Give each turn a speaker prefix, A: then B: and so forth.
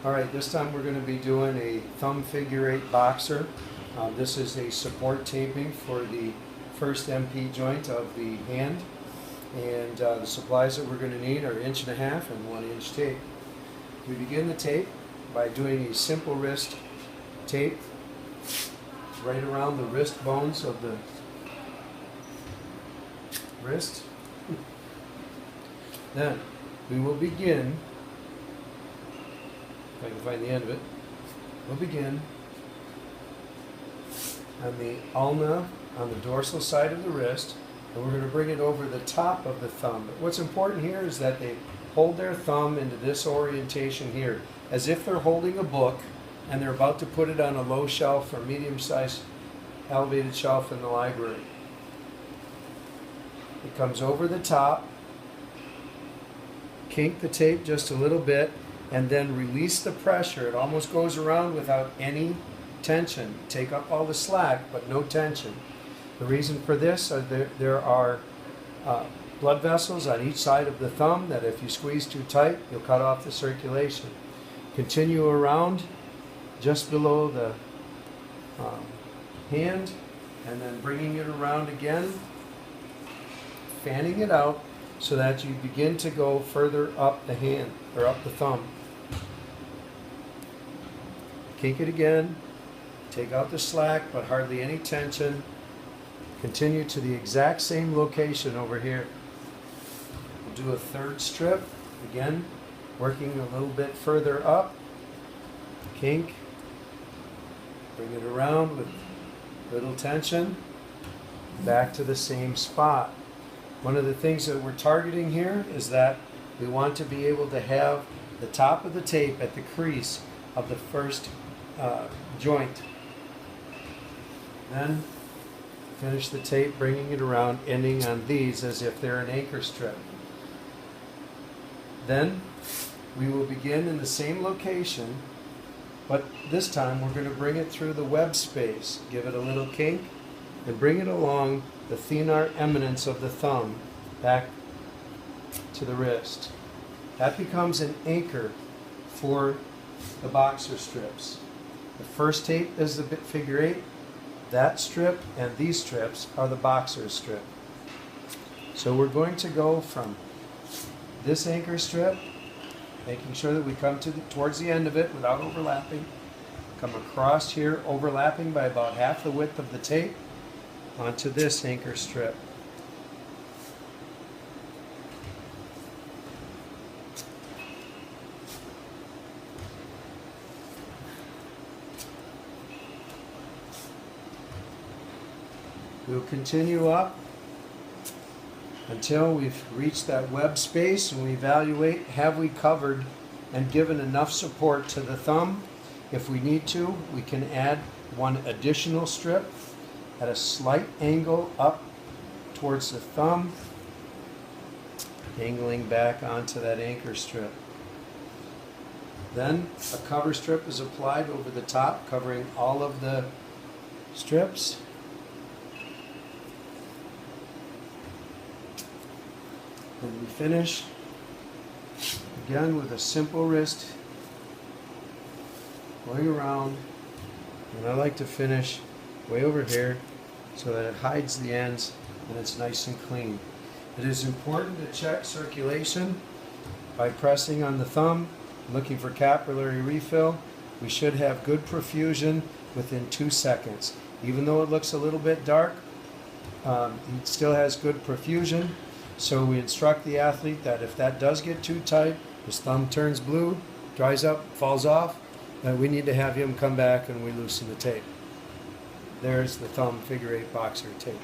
A: Alright, this time we're going to be doing a thumb figure 8 boxer. This is a support taping for the first MP joint of the hand. And the supplies that we're going to need are 1.5 inch and 1-inch tape. We begin the tape by doing a simple wrist tape right around the wrist bones of the wrist. Then we will begin, if I can find the end of it, we'll begin on the ulna, on the dorsal side of the wrist, and we're going to bring it over the top of the thumb. But what's important here is that they hold their thumb into this orientation here, as if they're holding a book and they're about to put it on a low shelf or medium-sized elevated shelf in the library. It comes over the top, kink the tape just a little bit, and then release the pressure. It almost goes around without any tension. Take up all the slack, but no tension. The reason for this is there are blood vessels on each side of the thumb that if you squeeze too tight, you'll cut off the circulation. Continue around just below the hand, and then bringing it around again, fanning it out so that you begin to go further up the hand, or up the thumb. Kink it again, take out the slack, but hardly any tension. Continue to the exact same location over here. We'll do a third strip, again, working a little bit further up. Kink, bring it around with little tension, back to the same spot. One of the things that we're targeting here is that we want to be able to have the top of the tape at the crease of the first joint. Then finish the tape, bringing it around, ending on these as if they're an anchor strip. Then we will begin in the same location, but this time we're going to bring it through the web space. Give it a little kink and bring it along the thenar eminence of the thumb back to the wrist. That becomes an anchor for the boxer strips. The first tape is the figure 8. That strip and these strips are the boxer strip. So we're going to go from this anchor strip, making sure that we come towards the end of it without overlapping. Come across here, overlapping by about half the width of the tape, onto this anchor strip. We'll continue up until we've reached that web space, and we evaluate, have we covered and given enough support to the thumb? If we need to, we can add one additional strip at a slight angle up towards the thumb, angling back onto that anchor strip. Then a cover strip is applied over the top, covering all of the strips. And we finish again with a simple wrist going around, and I like to finish way over here so that it hides the ends and it's nice and clean. It is important to check circulation by pressing on the thumb, looking for capillary refill. We should have good perfusion within 2 seconds. Even though it looks a little bit dark, it still has good perfusion. So we instruct the athlete that if that does get too tight, his thumb turns blue, dries up, falls off, then we need to have him come back and we loosen the tape. There's the thumb figure 8 boxer tape.